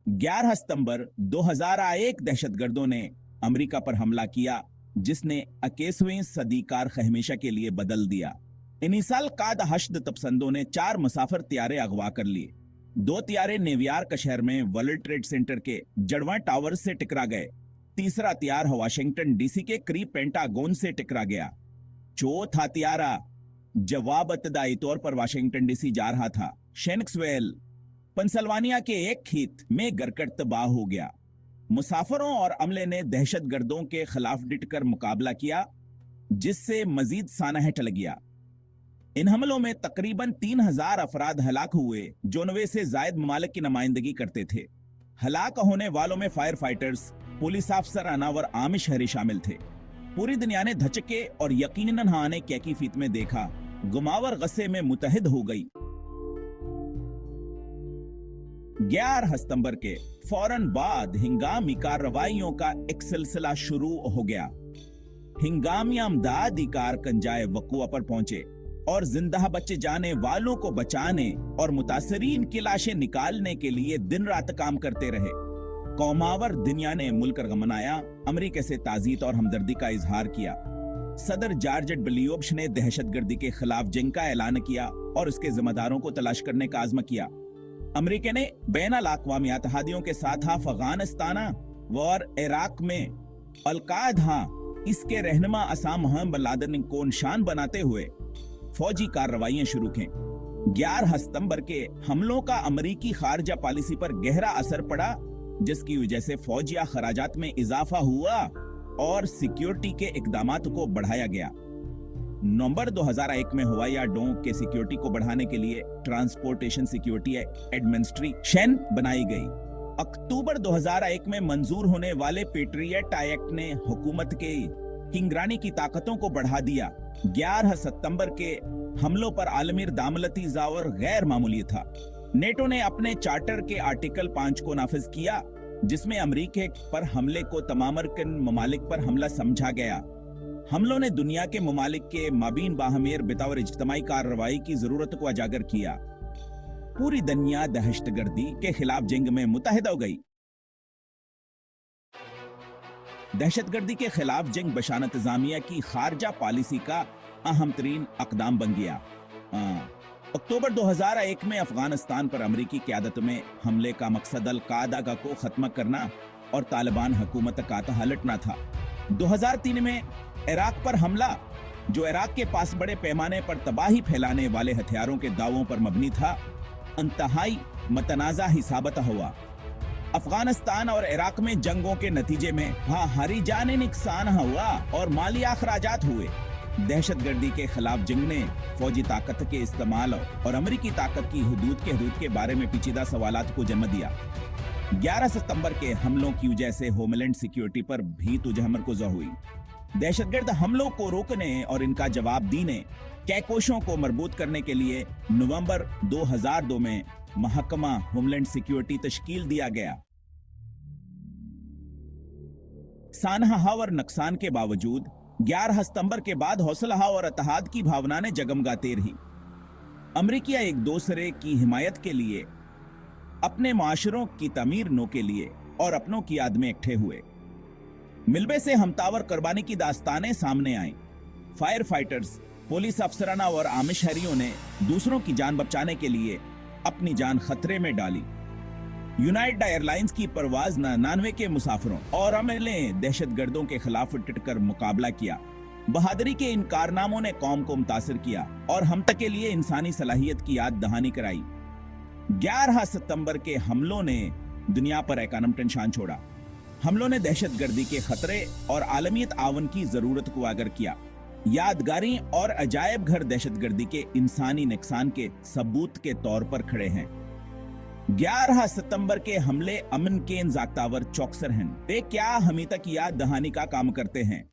11 सितंबर 2001 दहशतगर्दों ने अमेरिका पर हमला किया, जिसने 21वीं सदी का हमेशा के लिए बदल दिया। इन्हीं साल काद हश्द तपसंदों ने 4 मुसाफिर त्यारे अगवा कर लिए। 2 त्यारे न्यूयॉर्क शहर में वर्ल्ड ट्रेड सेंटर के जड़वा टावर से टकरा गए। तीसरा त्यार वाशिंगटन डीसी के करीब पेंटागोन से टकरा गया। चौथा त्यारा जवाब इब्तदाई तौर पर वाशिंगटन डीसी जा रहा था। शेनक्सवेल पेंसिल्वानिया के एक खेत में गिरकर तबाह हो गया। मुसाफिरों और अमले ने दहशतगर्दों के खिलाफ डटकर मुकाबला किया, जिससे मजीद सानह टल गया। इन हमलों में तकरीबन 3000 अफराद हलाक हुए, जो 90 से जायद ममालिक की नुमाइंदगी करते थे। हलाक होने वालों में फायर फाइटर्स, पुलिस अफसर और आम शहरी शामिल थे। पूरी दुनिया ने धचके और यकीनन हाने कैकी फीत में देखा, गुमावर गस्से में मुतहद हो गई। 11 सितंबर के फौरन बाद हिंगामी कार्रवाइयों का एक सिलसिला शुरू हो गया। हिंगामी अमदादी कारकन जाए वकुआ पर पहुंचे और जिंदा बचे जाने वालों को बचाने और मुतासरीन की लाशें निकालने के लिए दिन रात काम करते रहे। कौमावर दुनिया ने मुल्क का मनाया, अमेरिका से ताज़ीत और हमदर्दी का इजहार किया। सदर जॉर्ज डब्ल्यू बुश ने दहशतगर्दी के खिलाफ जंग का ऐलान किया और इसके जिम्मेदारों को तलाश करने का आज़म किया। अमेरिका ने बैनुल अक़वामी इत्तेहादियों के साथ अफगानिस्तान और इराक में अल-कायदा इसके रहनुमा असाम मोहम्मद बिन लादेन को निशान बनाते हुए फौजी कार्रवाइयां शुरू की। 11 सितंबर के हमलों का अमेरिकी खारजा पॉलिसी पर गहरा असर पड़ा, जिसकी वजह से फौजी खराजात में इजाफा हुआ और सिक्योरिटी के इकदामात को बढ़ाया गया। नवंबर 2001 में हवाई अड्डों के सिक्योरिटी को बढ़ाने के लिए ट्रांसपोर्टेशन सिक्योरिटी एडमिनिस्ट्रेशन बनाई गई। अक्टूबर 2001 में मंजूर होने वाले पेट्रियट एक्ट ने हुकूमत के हिंगरानी की ताकतों को बढ़ा दिया। 11 सितंबर के हमलों पर आलमी दामलती जावर गैर मामूली था। नेटो ने अपने चार्टर के आर्टिकल 5 को नाफिज किया, जिसमें अमेरिका पर हमले को तमाम अरकान ममालिक पर हमला समझा गया। हमलों ने दुनिया के ममालिक के माबीन बाहमेर बितावर इज्तिमाई कार्रवाई की जरूरत को उजागर किया। पूरी दुनिया दहशतगर्दी के खिलाफ जंग में मुतहद हो गई। दहशतगर्दी के खिलाफ जंग बशान इंतजामिया की खारजा पॉलिसी का अहम तरीन अकदाम बन गया। अक्टूबर 2001 में अफगानिस्तान पर अमेरिकी क़यादत में हमले का मकसद अल-कायदा को खत्म करना और तालिबान हुकूमत का हलटना था। 2003 में इराक पर हमला, जो इराक के पास बड़े पैमाने पर तबाही फैलाने वाले हथियारों के दावों पर मबनी था, इंतहाई मतनाज़ा ही साबित हुआ। अफगानिस्तान और इराक में जंगों के नतीजे में भारी जानी नुकसान हुआ और माली अखराजात हुए। दहशतगर्दी के खिलाफ जंग ने फौजी ताकत के इस्तेमाल और अमेरिकी ताकत की हदूद के बारे में पेचीदा सवालात को जन्म दिया। 11 सितंबर के हमलों की वजह से होमलैंड सिक्योरिटी पर भी तजहमरकुज़ हुई। दहशतगर्द हमलों को रोकने और इनका जवाब देने के कोशिशों को मजबूत करने के लिए नवंबर 2002 में महकमा होमलैंड सिक्योरिटी तश्कील दिया गया। सानहा और नुकसान के बावजूद 11 सितंबर के बाद हौसला और इत्तेहाद की भावना ने जगमगाते रही। अमेरिकिया एक दूसरे की हिमायत के लिए, अपने माशरों की तमीर नो के लिए और अपनों की याद में इकट्ठे हुए। मिलबे से हमतावर कुर्बानी की दास्तानें सामने आई। फायर फाइटर्स, पुलिस अफसराना और आम शहरियों ने दूसरों की जान बचाने के लिए अपनी जान खतरे में डाली। यूनाइटेड एयरलाइंस की परवाज 99 के मुसाफिरों और अमले दहशतगर्दों के खिलाफ डटकर मुकाबला किया। बहादुरी के इन कारनामों ने कौम को मुतासिर किया और हम तक के लिए इंसानी सलाहियत की याद दहानी कराई। 11 सितंबर के हमलों ने दुनिया पर एक अनम निशान छोड़ा। हमलों ने दहशतगर्दी के खतरे और आलमियत आवन की जरूरत को उजागर किया। यादगारी और अजायब घर दहशतगर्दी के इंसानी नुकसान के सबूत के तौर पर खड़े हैं। 11 सितंबर के हमले अमन के इन जागतावर चौकसर हैं। वे क्या हमी तक याद दहानी का काम करते हैं।